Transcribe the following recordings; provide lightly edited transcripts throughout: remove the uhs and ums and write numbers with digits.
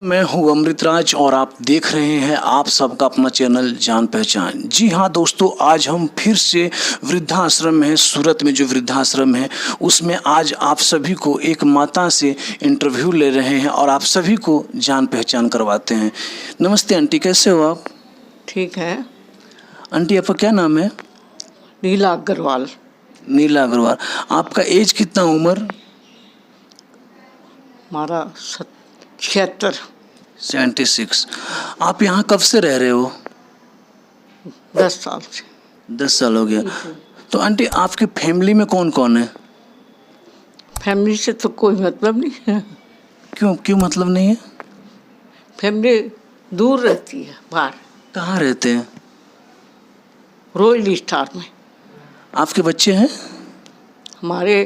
मैं हूं अमृतराज और आप देख रहे हैं आप सबका अपना चैनल जान पहचान। जी हाँ दोस्तों, आज हम फिर से वृद्धाश्रम में सूरत में जो वृद्धाश्रम है उसमें आज आप सभी को एक माता से इंटरव्यू ले रहे हैं और आप सभी को जान पहचान करवाते हैं। नमस्ते आंटी, कैसे हो आप? ठीक है। आंटी, आपका क्या नाम है? नीला अग्रवाल। नीला अग्रवाल। आपका एज कितना, उम्र? हमारा 76। 76। आप यहाँ कब से रह रहे हो? 10 साल से। 10 साल हो गया। तो आंटी, आपकी फैमिली में कौन कौन है? फैमिली से तो कोई मतलब नहीं है। क्यों मतलब नहीं है? फैमिली दूर रहती है, बाहर। कहाँ रहते हैं? रॉयल स्टार में। आपके बच्चे हैं? हमारे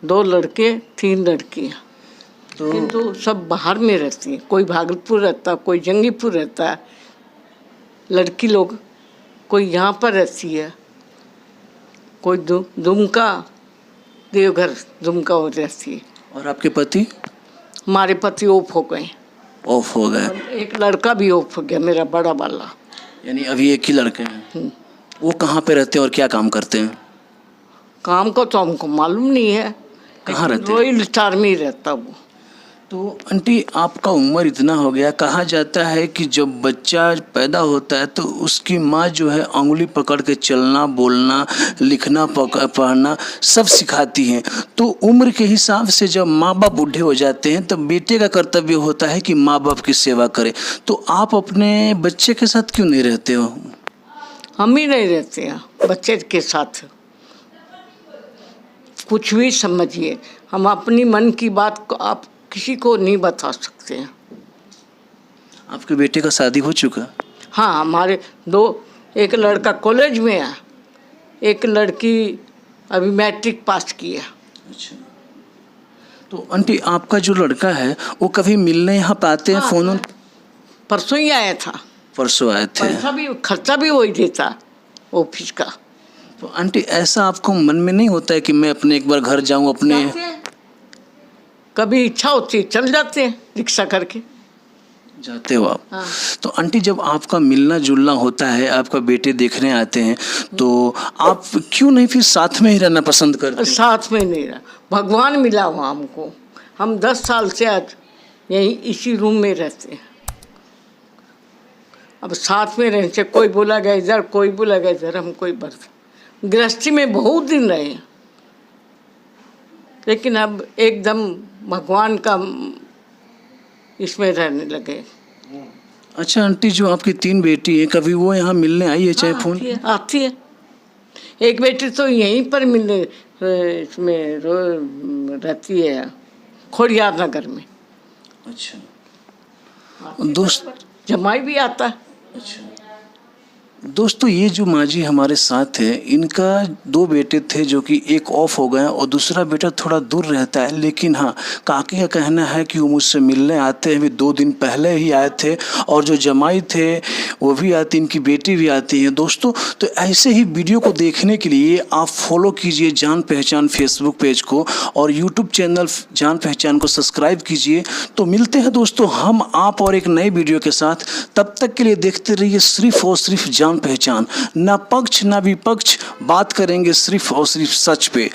2 लड़के 3 लड़कियाँ, तो किंतु सब बाहर में रहती हैं। कोई भागलपुर रहता, कोई जंगीपुर रहता है, लड़की लोग। कोई यहाँ पर रहती है, कोई दुमका, देवघर दुमका हो रहती है। और आपके पति? हमारे पति ऑफ हो गए। ऑफ हो गए? एक लड़का भी ऑफ हो गया, मेरा बड़ा वाला। यानी अभी एक ही लड़के हैं। वो कहाँ पे रहते हैं और क्या काम करते हैं? काम को तो हमको मालूम नहीं है। कहाँ रहते हैं? रॉयल स्टार में ही रहता वो। तो आंटी, आपका उम्र इतना हो गया, कहा जाता है कि जब बच्चा पैदा होता है तो उसकी माँ जो है उंगली पकड़ के चलना, बोलना, लिखना, पढ़ना सब सिखाती हैं। तो उम्र के हिसाब से जब माँ बाप बूढ़े हो जाते हैं तब बेटे का कर्तव्य होता है कि माँ बाप की सेवा करे। तो आप अपने बच्चे के साथ क्यों नहीं रहते हो? हम ही नहीं रहते हैं बच्चे के साथ। कुछ भी समझिए, हम अपनी मन की बात को आप किसी को नहीं बता सकते हैं। आपके बेटे का शादी हो चुका? हाँ, हमारे 2, एक लड़का कॉलेज में है, एक लड़की अभी मैट्रिक पास की है। अच्छा। तो आंटी, आपका जो लड़का है वो कभी मिलने यहाँ पे आते हैं? हाँ, फोन परसों ही आया था। परसों आए थे। खर्चा भी वही देता ऑफिस का। तो आंटी, ऐसा आपको मन में नहीं होता है कि मैं अपने एक बार घर जाऊं? अपने कभी इच्छा होती है चल जाते हैं, रिक्शा करके जाते हो आप? हाँ। तो आंटी, जब आपका मिलना जुलना होता है, आपका बेटे देखने आते हैं, तो आप क्यों नहीं फिर साथ में ही रहना पसंद करते हैं? साथ में नहीं रहा, भगवान मिला हुआ हमको। हम 10 साल से आज यही इसी रूम में रहते हैं। अब साथ में रहने से कोई बोला गया इधर, कोई बोला गया इधर, हम कोई बर्फ। गृहस्थी में बहुत दिन रहे, लेकिन अब एकदम भगवान का इसमें रहने लगे। अच्छा आंटी, जो आपकी 3 बेटी है, कभी वो यहाँ मिलने आई है? चाहे फोन आती है। एक बेटी तो यहीं पर मिलने इसमें रहती है, खोड़ियार नगर में। अच्छा। दोस्त जमाई भी आता है। अच्छा दोस्तों, ये जो माँ जी हमारे साथ है, इनका 2 बेटे थे जो कि एक ऑफ हो गए और दूसरा बेटा थोड़ा दूर रहता है। लेकिन हाँ, काकी का कहना है कि वो मुझसे मिलने आते हैं। भी 2 दिन पहले ही आए थे और जो जमाई थे वो भी आती, इनकी बेटी भी आती है। दोस्तों, तो ऐसे ही वीडियो को देखने के लिए आप फॉलो कीजिए जान पहचान फेसबुक पेज को और यूट्यूब चैनल जान पहचान को सब्सक्राइब कीजिए। तो मिलते हैं दोस्तों हम आप और एक नए वीडियो के साथ। तब तक के लिए देखते रहिए सिर्फ और सिर्फ जान पहचान। ना पक्ष ना विपक्ष, बात करेंगे सिर्फ और सिर्फ सच पे।